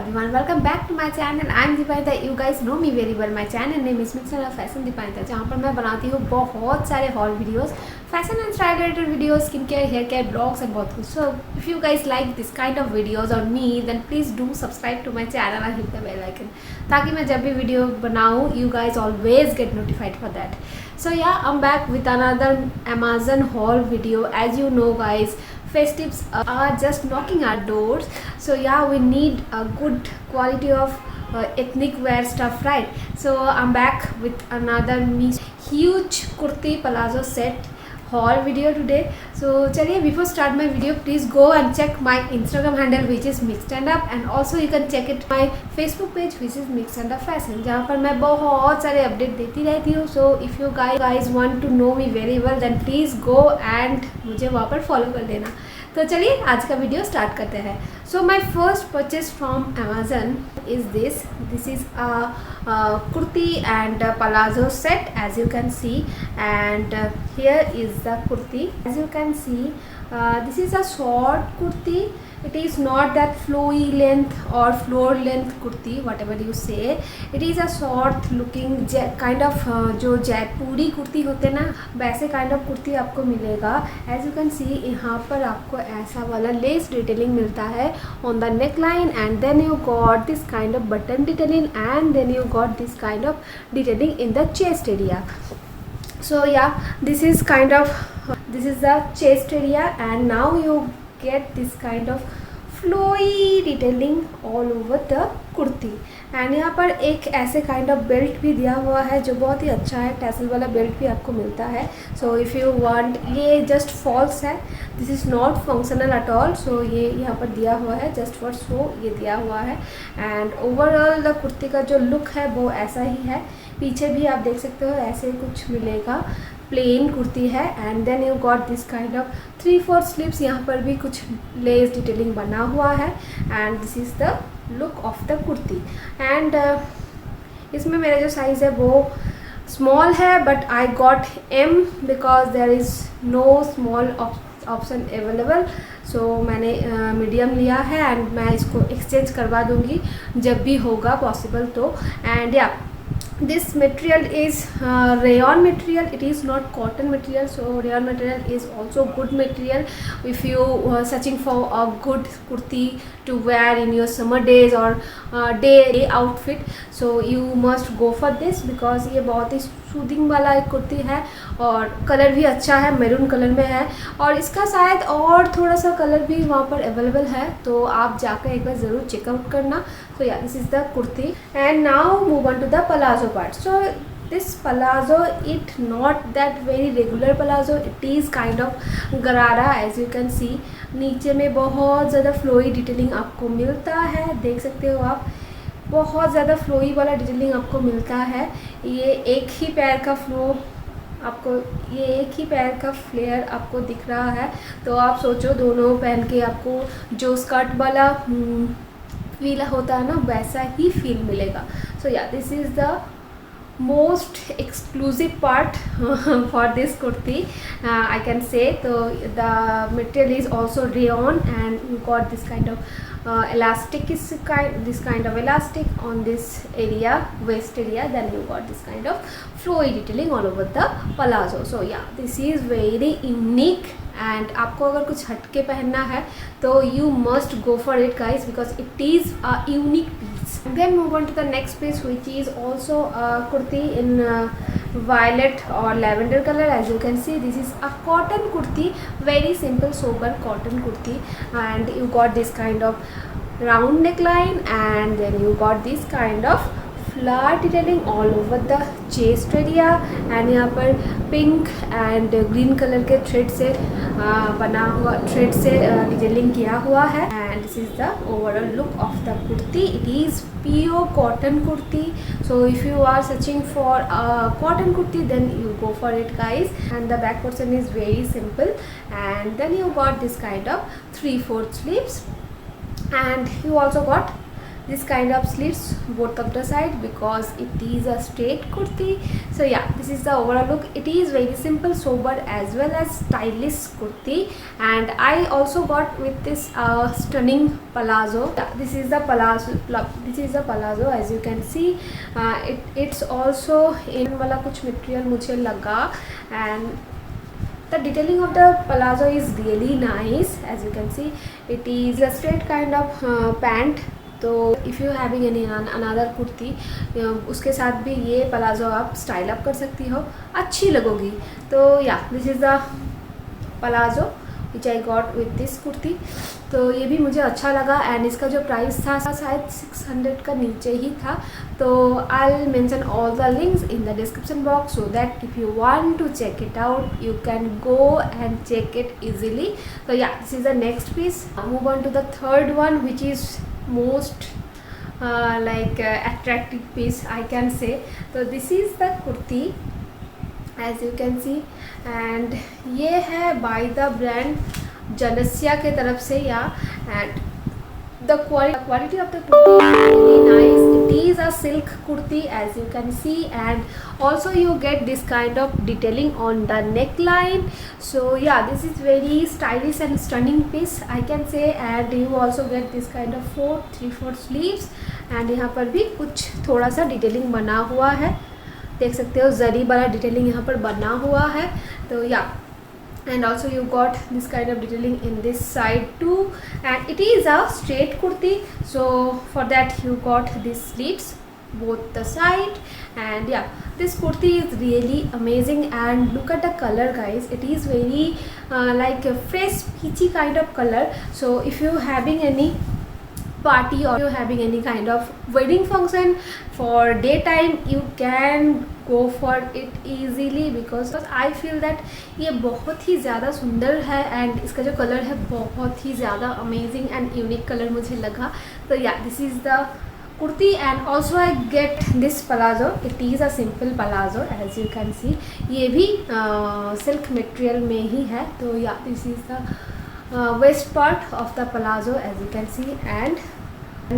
everyone, welcome back to my channel. I am Deepanita. You guys know me very well. My channel name is Mixed and Fashion Deepanita, जहाँ पर मैं बनाती हूँ बहुत सारे haul videos, fashion and style related videos, skin care, hair care, blogs and बहुत कुछ. So if you guys like this kind of videos on me, then please do subscribe to my channel and hit the bell icon, ताकि मैं जब भी video बनाऊँ you guys always get notified for that. So yeah, I'm back with another Amazon haul video. As you know guys, festives are just knocking our doors, so yeah, we need a good quality of ethnic wear stuff, right? So I'm back with another huge kurti palazzo set haul video today. So chaliye, before start my video, please go and check my Instagram handle which is Mixed and Up, and also you can check it my Facebook page which is Mixed and Up Fashion, जहाँ पर मैं बहुत सारे update देती रहती हूँ. So if you guys want to know me very well, then please go and मुझे वहाँ पर फॉलो कर लेना. तो चलिए आज का वीडियो स्टार्ट करते हैं. So my first purchase from Amazon is this is a kurti and palazzo set, as you can see, and here is the kurti. As you can see, this is a short kurti. It is not that flowy length or floor length kurti, whatever you say. It is a short looking kind of जो जयपुरी कुर्ती होते ना, वैसे kind of kurti आपको मिलेगा. As you can see, यहाँ पर आपको ऐसा वाला लेस डिटेलिंग मिलता है on the neckline, and then you got this kind of button detailing, and then you got this kind of detailing in the chest area. So yeah, this is the chest area, and now you get this kind of flowy detailing all over the kurti. And यहाँ पर एक ऐसे kind of belt भी दिया हुआ है जो बहुत ही अच्छा है. टैसल वाला बेल्ट भी आपको मिलता है. सो इफ़ यू वांट, ये जस्ट फॉल्स है, this is not functional at all. So ये यहाँ पर दिया हुआ है जस्ट फॉर शो, ये दिया हुआ है. एंड ओवरऑल द कुर्ती का जो लुक है वो ऐसा ही है. पीछे भी आप देख सकते हो ऐसे कुछ मिलेगा, प्लेन कुर्ती है. And then you got this kind of 3/4 sleeves, यहाँ पर भी कुछ लेस डिटेलिंग बना हुआ है. And this is the look of the kurti. And इसमें मेरा जो साइज़ है वो स्मॉल है, but I got M because there is no small option available. So मैंने मीडियम लिया है, एंड मैं इसको एक्सचेंज करवा दूँगी जब भी होगा पॉसिबल तो. एंड या, this material is rayon material. It is not cotton material, so rayon material is also good material if you searching for a good kurti to wear in your summer days or day outfit. So you must go for this because ये बहुत ही soothing वाला एक कुर्ती है, और colour भी अच्छा है, maroon colour में है, और इसका शायद और थोड़ा सा कलर भी वहाँ पर अवेलेबल है, तो आप जाकर एक बार ज़रूर चेकआउट करना. So yeah, this is the kurti. And now move on to the palazzo part. So this palazzo, it not that very regular palazzo. It is kind of गरारा, as you can see. नीचे में बहुत ज़्यादा flowy detailing आपको मिलता है, देख सकते हो आप. बहुत ज़्यादा फ्लोई वाला डिटेलिंग आपको मिलता है. ये एक ही पैर का फ्लेयर आपको दिख रहा है. तो आप सोचो दोनों पहन के आपको जो स्कर्ट वाला फील होता है ना, वैसा ही फील मिलेगा. सो yeah, this is the most exclusive part for this kurti, I can say. So the material is also rayon, and you got this kind of elastic, this kind of elastic on this area, waist area. Then you got this kind of flowy detailing all over the palazzo. So yeah, this is very unique, and आपको अगर कुछ हटके पहनना है तो you must go for it guys, because it is a unique piece. Then move on to the next piece, which is also a kurti in violet or lavender color. As you can see, this is a cotton kurti, very simple sober cotton kurti, and you got this kind of round neckline, and then you got this kind of flower detailing all over the chest area. And यहाँ पर pink and green colour के thread से detailing किया हुआ है. And this is the overall look of the kurti. It is pure cotton kurti. So if you are searching for cotton kurti, then you go for it guys. And the back portion is very simple, and then you got this kind of 3/4 sleeves, and you also got this kind of slits both of the side because it is a straight kurti. So yeah, this is the overall look. It is very simple, sober as well as stylish kurti, and I also got with this stunning palazzo. Yeah, this is the palazzo as you can see. It's also in वाला कुछ material मुझे लगा, and the detailing of the palazzo is really nice. As you can see, it is a straight kind of pant. तो if you having any another kurti उसके साथ भी ये palazzo आप स्टाइल अप कर सकती हो, अच्छी लगोगी. तो yeah this is the palazzo which I got with this kurti. तो ये भी मुझे अच्छा लगा, एंड इसका जो प्राइस था शायद 600 का नीचे ही था. तो I will mention all the links in the description box so that if you want to check it out you can go and check it easily. तो yeah this is the next piece. Move on to the third one which is most attractive piece I can say. So this is the kurti as you can see, and ये है by the brand जनस्या के तरफ से. या and the quality of the kurti is really nice. It is a silk kurti as you can see, and also you get this kind of detailing on the neckline. So yeah, this is very stylish and stunning piece I can say, and you also get this kind of 3/4 sleeves, and यहाँ पर भी कुछ थोड़ा सा detailing बना हुआ है, देख सकते हो जरी वाला डिटेलिंग यहाँ पर बना हुआ है. तो या and also you got this kind of detailing in this side too, and it is a straight kurti, so for that you got these slits both the side. And yeah, this kurti is really amazing, and look at the color guys. It is very like a fresh peachy kind of color. So if you having any party or you're having any kind of wedding function for daytime you can go for it easily, because I feel that ये बहुत ही ज़्यादा सुंदर है, and इसका जो colour है बहुत ही ज़्यादा अमेजिंग एंड यूनिक कलर मुझे लगा. तो yeah this is the kurti, and also I get this palazzo. It is a simple palazzo as you can see. ये भी silk material में ही है. तो या this is the waist part of the palazzo as you can see, and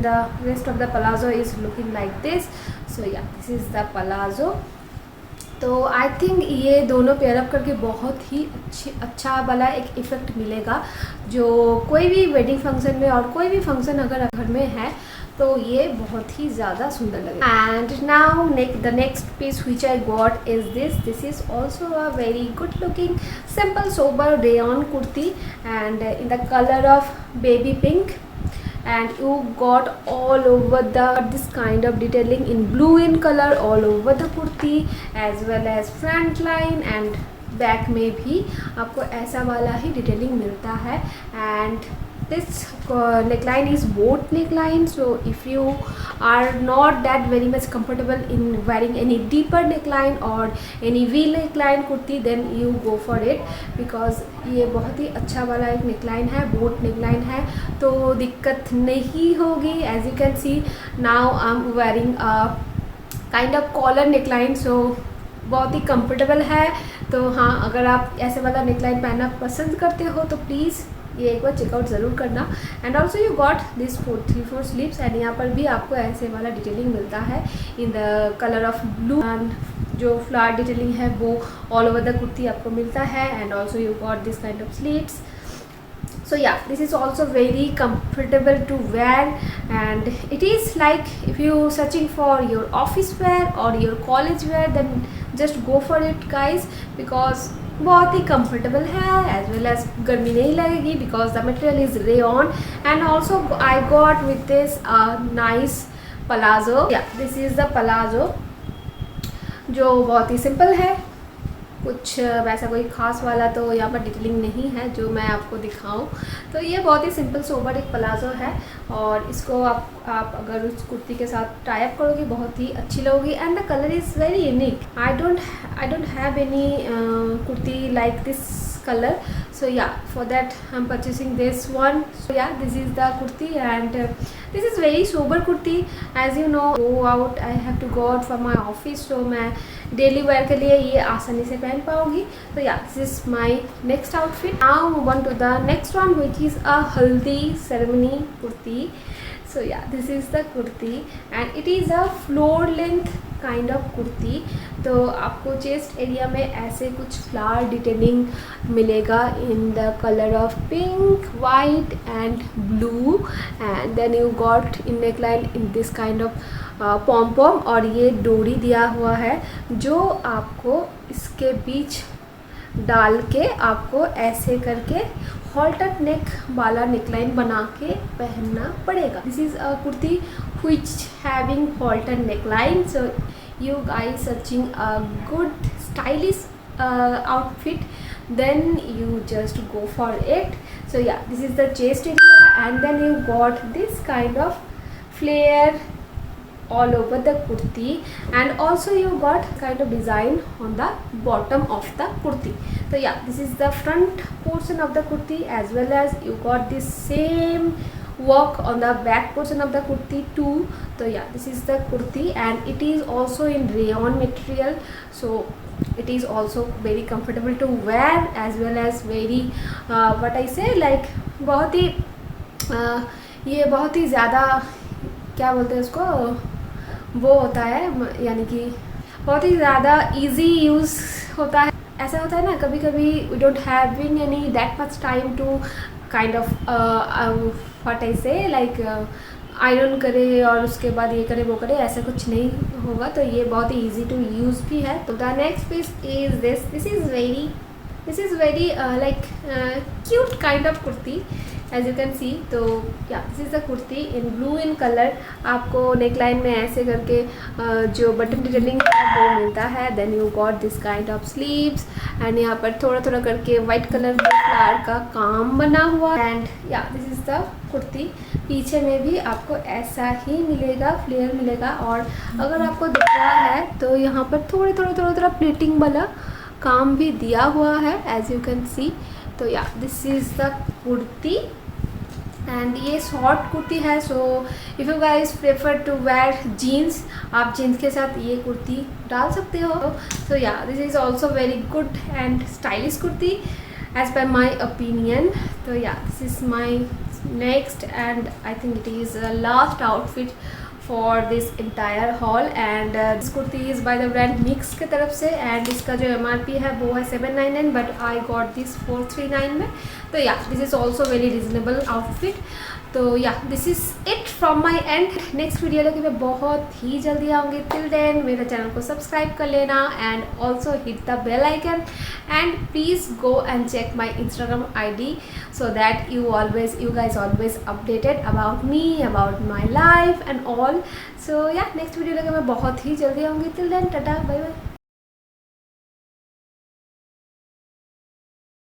the rest of the palazzo is looking like this. So yeah, this is the palazzo. तो I think ये दोनों pair up करके बहुत ही अच्छा वाला एक effect मिलेगा, जो कोई भी वेडिंग फंक्शन में और कोई भी फंक्शन अगर घर में है तो ये बहुत ही ज़्यादा सुंदर लगेगा. And now the next piece which I got is this is also a very good looking simple sober rayon kurti, and in the colour of baby pink, and you got all over this kind of detailing in blue in color all over the kurti as well as front line, and back में भी आपको ऐसा वाला ही detailing मिलता है. And this neckline is boat neckline, so if you are not that very much comfortable in wearing any deeper neckline or any V neckline kurti then you go for it, because ये बहुत ही अच्छा वाला एक neckline है, boat neckline है, तो दिक्कत नहीं होगी. as you can see now I'm wearing a kind of collar neckline, so बहुत ही कंफर्टेबल है. तो हाँ, अगर आप ऐसे वाला नेकलाइन पहनना पसंद करते हो तो प्लीज़ ये एक बार चेकआउट ज़रूर करना. And also you got this 3/4 sleeves, and यहाँ पर भी आपको ऐसे वाला डिटेलिंग मिलता है इन the colour of blue, and जो फ्लावर डिटेलिंग है वो ऑल ओवर द कुर्ती आपको मिलता है. And also you got this kind of sleeves. So yeah, this is also very comfortable to wear, and it is like if you searching for your office wear or your college wear then just go for it guys, because बहुत ही comfortable है as well as गर्मी नहीं लगेगी because the material is rayon. And also I got with this nice palazzo. Yeah, this is the palazzo जो बहुत ही simple है, कुछ वैसा कोई ख़ास वाला तो यहाँ पर डिटेलिंग नहीं है जो मैं आपको दिखाऊं. तो ये बहुत ही सिंपल सोबर एक प्लाजो है, और इसको आप अगर उस कुर्ती के साथ टाई अप करोगे बहुत ही अच्छी लगोगी. And the colour is very unique. I don't have any kurti like this color, so yeah, for that I'm purchasing this one. So yeah, this is the kurti, and this is very sober kurti. As you know, go out, I have to go out for my office, so मैं daily wear के लिए ये आसानी से पहन पाऊँगी. तो yeah this is my next outfit. Now move on to the next one which is a haldi ceremony kurti. So yeah, this is the kurti and it is a floor length kind of kurti. तो आपको chest area में ऐसे कुछ flower detailing मिलेगा in the colour of pink, white and blue and then you got in neck line in this kind of pom pom, और ये डोरी दिया हुआ है जो आपको इसके बीच डाल के आपको ऐसे करके हॉल्टर नेक वाला नेकलाइन बना के पहनना पड़ेगा। This is a kurti which having halter neckline, so you guys searching a good stylish outfit, then you just go for it. So yeah, this is the chest area and then you got this kind of flare all over the kurti and also you got kind of design on the bottom of the kurti. So yeah, this is the front portion of the kurti as well as you got this same work on the back portion of the kurti too. So yeah, this is the kurti and it is also in rayon material, so it is also very comfortable to wear as well as very what I say like बहुत ही ये बहुत ही ज़्यादा क्या बोलते हैं उसको, वो होता है यानी कि बहुत ही ज़्यादा इजी यूज़ होता है। ऐसा होता है ना कभी कभी we don't having any that much time to kind of what I say like iron करे और उसके बाद ये करे वो करे, ऐसा कुछ नहीं होगा। तो ये बहुत ही ईजी टू यूज़ भी है। तो the next piece is this is very like cute kind of kurti as you can see. तो yeah this is the kurti in blue in colour. आपको नेक लाइन में ऐसे करके जो बटन डिटेलिंग है वो मिलता है। Then you got this kind of sleeves and यहाँ पर थोड़ा थोड़ा करके वाइट कलर के फ्लावर का काम बना हुआ एंड या दिस इज़ द कुर्ती। पीछे में भी आपको ऐसा ही मिलेगा, फ्लेयर मिलेगा। और अगर आपको दिख रहा है तो यहाँ पर थोड़ा प्लीटिंग वाला काम भी दिया हुआ है एज यू कैन सी। तो yeah this is the kurti and ये शॉर्ट कुर्ती है। So if you guys prefer to wear jeans, आप जीन्स के साथ ये कुर्ती डाल सकते हो। So yeah this is also very good and stylish kurti as per my opinion. तो yeah this is my next and I think it is last outfit for this entire haul and this kurti is by the brand mix की तरफ से and इसका जो MRP है वो है 799 but I got this 439 में। तो yeah this is also very reasonable outfit. तो yeah this is it from my end. Next video लेके मैं बहुत ही जल्दी आऊँगी। टिल देन मेरे चैनल को सब्सक्राइब कर लेना and also hit the bell icon and please go and check my Instagram ID so that you guys always updated about me, about my life and all. So yeah, next video लेके मैं बहुत ही जल्दी आऊँगी। Till then tata bye bye.